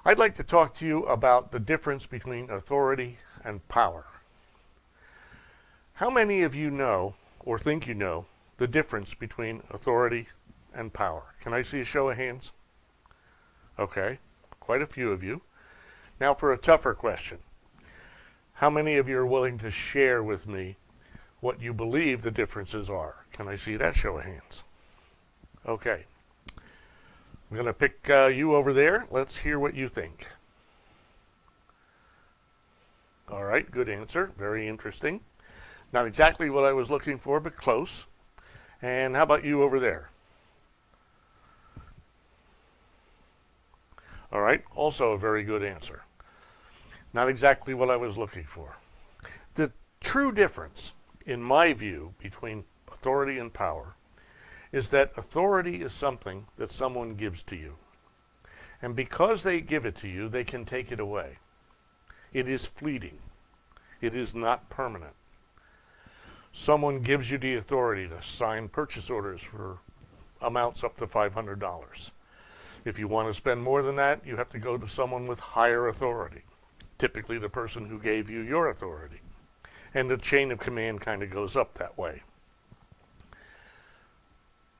I'd like to talk to you about the difference between authority and power. How many of you know, or think you know, the difference between authority and power? Can I see a show of hands? Okay, quite a few of you. Now for a tougher question. How many of you are willing to share with me what you believe the differences are? Can I see that show of hands? Okay. I'm going to pick you over there. Let's hear what you think. All right, good answer. Very interesting. Not exactly what I was looking for, but close. And how about you over there? All right, also a very good answer. Not exactly what I was looking for. The true difference, in my view, between authority and power is that authority is something that someone gives to you. And because they give it to you, they can take it away. It is fleeting. It is not permanent. Someone gives you the authority to sign purchase orders for amounts up to $500. If you want to spend more than that, you have to go to someone with higher authority, typically the person who gave you your authority. And the chain of command kind of goes up that way.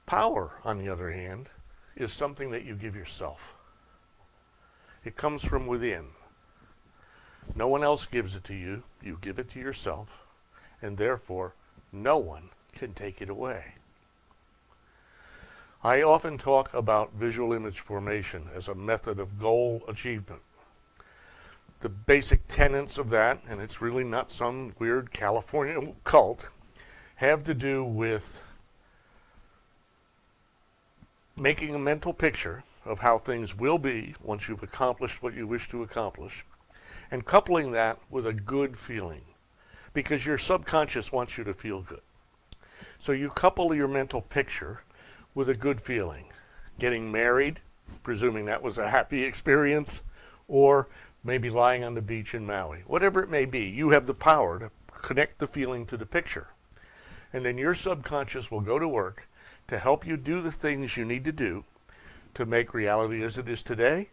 Power, on the other hand, is something that you give yourself. It comes from within. No one else gives it to you. You give it to yourself, and therefore no one can take it away. I often talk about visual image formation as a method of goal achievement. The basic tenets of that, and it's really not some weird California cult, have to do with making a mental picture of how things will be once you've accomplished what you wish to accomplish, and coupling that with a good feeling, because your subconscious wants you to feel good. So you couple your mental picture with a good feeling. Getting married, presuming that was a happy experience, or maybe lying on the beach in Maui. Whatever it may be, you have the power to connect the feeling to the picture. And then your subconscious will go to work to help you do the things you need to do to make reality as it is today,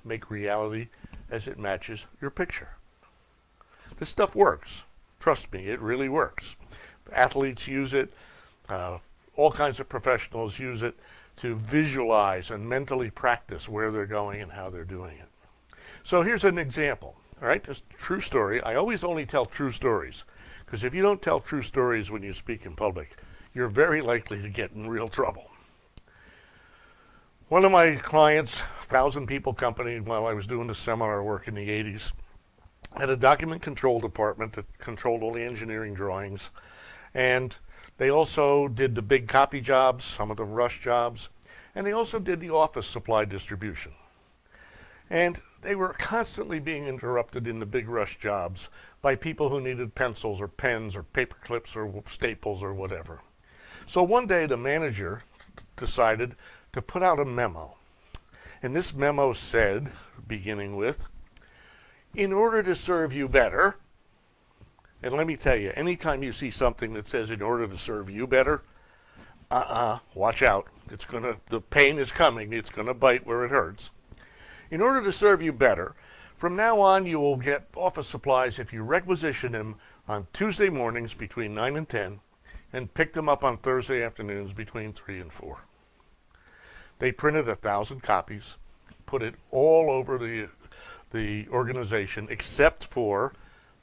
make reality as it matches your picture. This stuff works. Trust me, it really works. Athletes use it. All kinds of professionals use it to visualize and mentally practice where they're going and how they're doing it. So here's an example. All right, this true story. I always only tell true stories, because if you don't tell true stories when you speak in public, you're very likely to get in real trouble. One of my clients, 1,000-people company, while I was doing the seminar work in the 80s, had a document control department that controlled all the engineering drawings. And they also did the big copy jobs, some of them rush jobs, and they also did the office supply distribution. And they were constantly being interrupted in the big rush jobs by people who needed pencils or pens or paper clips or staples or whatever. So one day the manager decided to put out a memo. And this memo said, beginning with, "In order to serve you better," and let me tell you, anytime you see something that says "in order to serve you better," watch out. The pain is coming. It's going to bite where it hurts. "In order to serve you better, from now on you will get office supplies if you requisition them on Tuesday mornings between 9 and 10 and pick them up on Thursday afternoons between 3 and 4. They printed 1,000 copies, put it all over the organization except for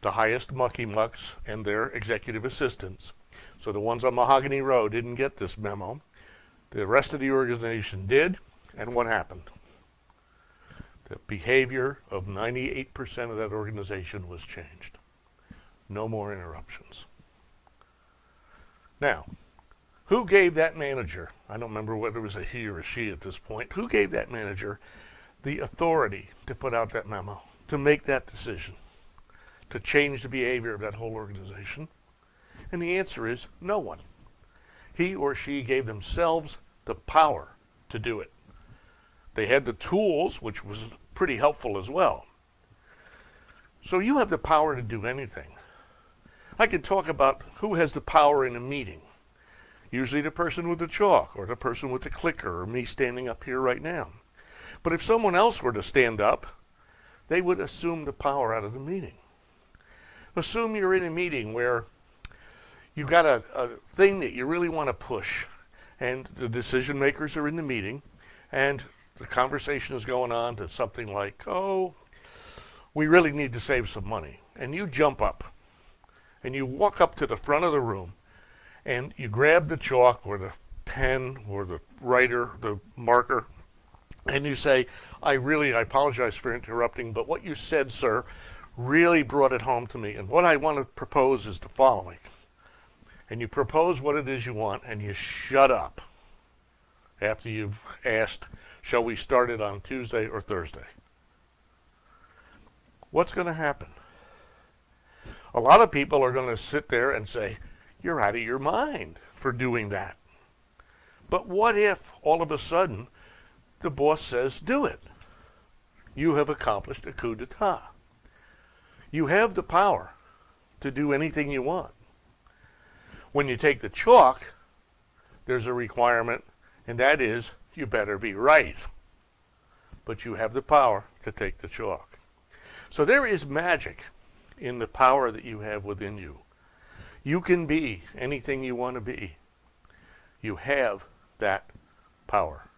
the highest mucky mucks and their executive assistants. So the ones on Mahogany Row didn't get this memo. The rest of the organization did, and what happened? The behavior of 98% of that organization was changed. No more interruptions. Now, who gave that manager, I don't remember whether it was a he or a she at this point, who gave that manager the authority to put out that memo, to make that decision, to change the behavior of that whole organization? And the answer is no one. He or she gave themselves the power to do it. They had the tools, which was pretty helpful as well. So you have the power to do anything. I could talk about who has the power in a meeting. Usually the person with the chalk, or the person with the clicker, or me standing up here right now. But if someone else were to stand up, they would assume the power out of the meeting. Assume you're in a meeting where you got a thing that you really want to push, and the decision makers are in the meeting, and the conversation is going on to something like, oh, we really need to save some money. And you jump up, and you walk up to the front of the room, and you grab the chalk or the pen or the writer, the marker, and you say, I apologize for interrupting, but what you said, sir, really brought it home to me. And what I want to propose is the following. And you propose what it is you want, and you shut up after you've asked, shall we start it on Tuesday or Thursday? What's going to happen? A lot of people are going to sit there and say, you're out of your mind for doing that. But what if all of a sudden the boss says, do it? You have accomplished a coup d'etat. You have the power to do anything you want. When you take the chalk, there's a requirement, and that is you better be right. But you have the power to take the chalk. So there is magic in the power that you have within you. You can be anything you want to be. You have that power.